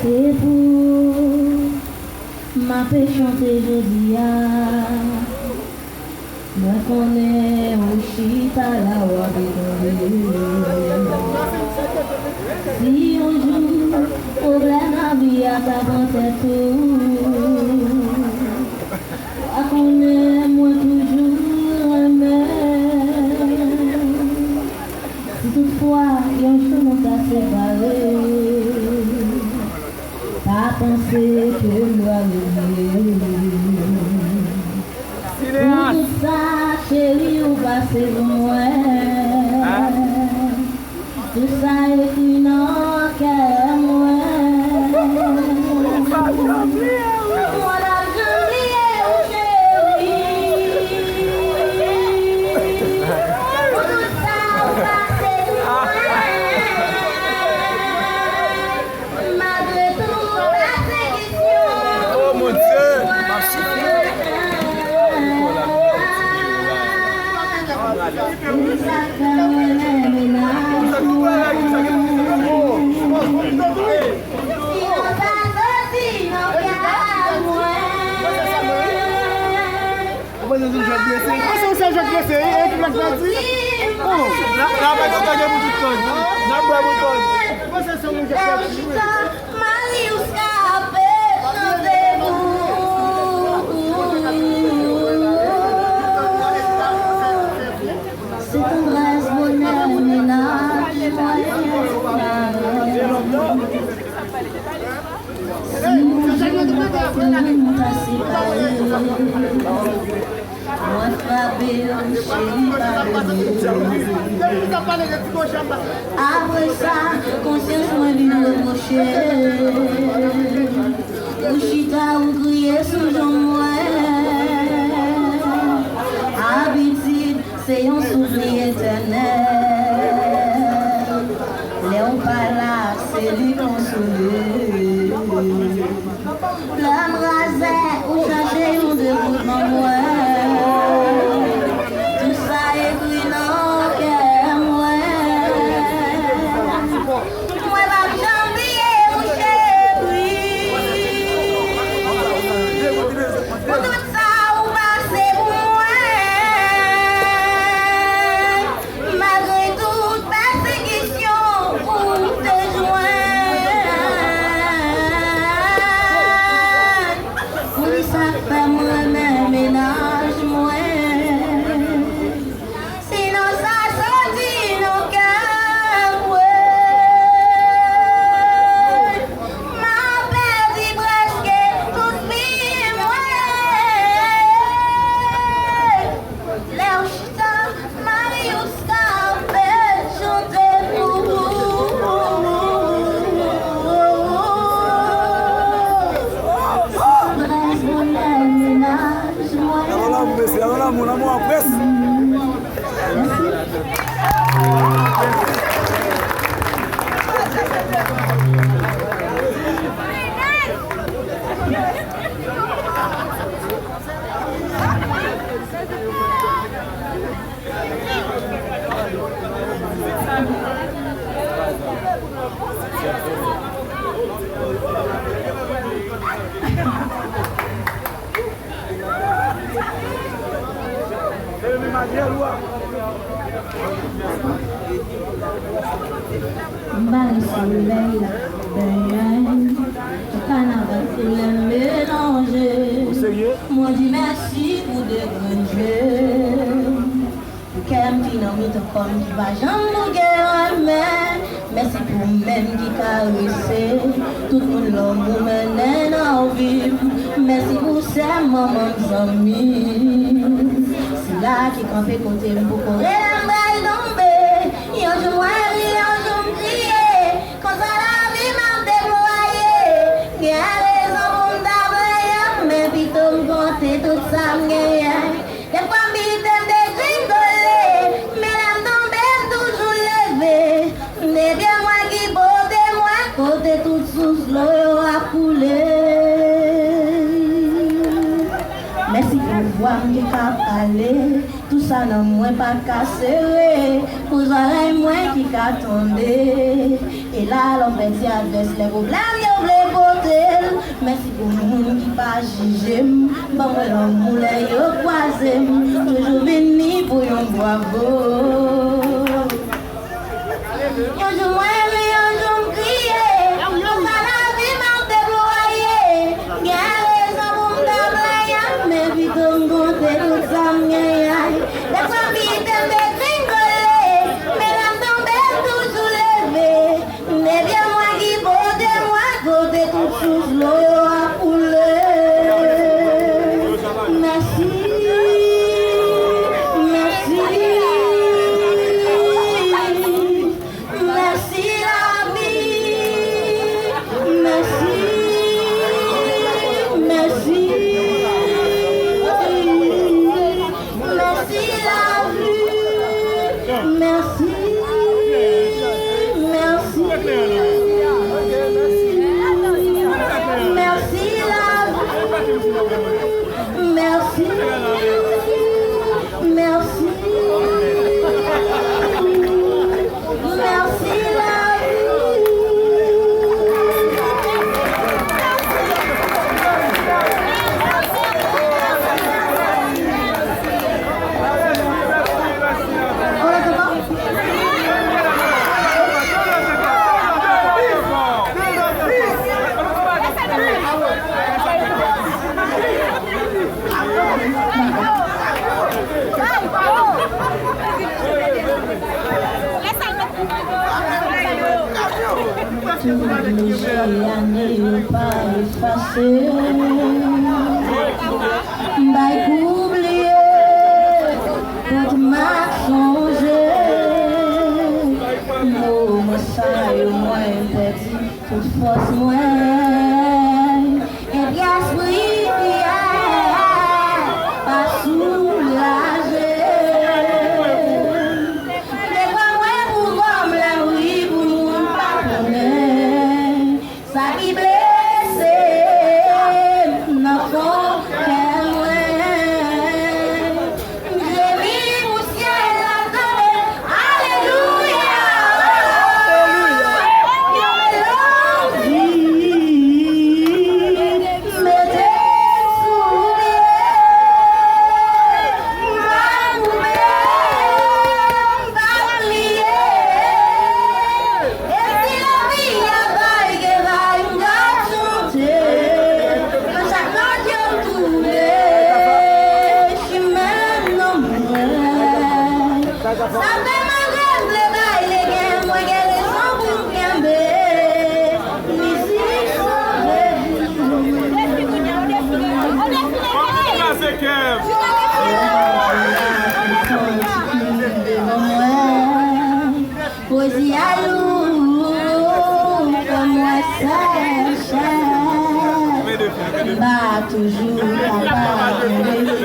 C'est pour ma paix chanter Jodia. Moi connais au chita la si un jour problème à vie à ta pensée tout, à connais moi toujours aimer. Si toutefois y a un chemin t'a séparé, pas penser que moi pour tout ça, chérie, ou passer pour moi. Tout ça écrit dans le cœur, moi. Moi, là, j'oublié, chérie. Pour tout ça, ou passer pour moi. Malgré tout, la séduction. Oh mon Dieu! Après ça, conscience moi vient reprocher. Ou chita ou crier sous moi. Habitude, c'est un souvenir éternel. Léon pas là, c'est lui consoler. L'homme rasé ou chercher un déroulement moi. Tout ça écrit dans le cœur moi. Moi va j'oublier mon chéri. Pour tout ça ou passer pour moi. Malgré toute persécution pour te joindre. Oui, ça fait moi-même ménage moi. Sinon ça sortit nos cœurs ouais. M'a perdu presque toute vie moi. Léo chita, Marius Capé, chanter pour Mon amour en presse. Bal soleil, le carnaval tout le mélangé. Moi dis merci pour déranger. Qu'un petit nom comme qui va jamais nous guérir. Merci pour même qui caresser. Tout le monde l'homme vous mène en vie. Merci pour ces moments d'amis. C'est là qui campait côté pour courir la balle tombée. Yon je vois rien, je me crier. Quand ça la vie m'a déployé. Y'a les hommes pour m'dabler. Mais plutôt m'conter tout ça m'gagne. Des fois m'bite m'dégringoler. Mais la m'tomber toujours levée. N'est bien moi qui botte moi. Côté toute source l'eau a coulé. Merci pour voir qui cap aller. Tout ça non moins pas cassé. Pour oreilles moins qui qu'attendait. Et là l'on fait adresse les problèmes. côté. Merci pour nous qui pas jugé. Bon, l'homme, yo croisé. Toujours béni pour un bravo. Yo, je m'aime, yo, je m'crie. Yo, ça la vie m'a déployé. Gare, ça vous m'dablaye. Mais vite, on compte tout ça, m'gaye. La famille t'aime tringoler. Mais l'âme tombe toujours levée. Mais bien moi qui botte, moi, côté tout sous l'eau à couler. Merci. Merci. Merci la vie. Merci. Merci. Merci la vie. Merci. Merci. Merci la vie. Merci. Merci. Merci la l'année pas effacée. Bail oublié, quand m'a changé. Moi, ça y moins petit, toute force moins. Et bien, pas soulagé. Les voix, pour comme la oui, pour nous pardonner. Ça qui blessé, n'a pas qu'elle j'ai mis mon ciel à tomber. Alléluia. Poésie à loup, comme moi ça cher, bah toujours capable de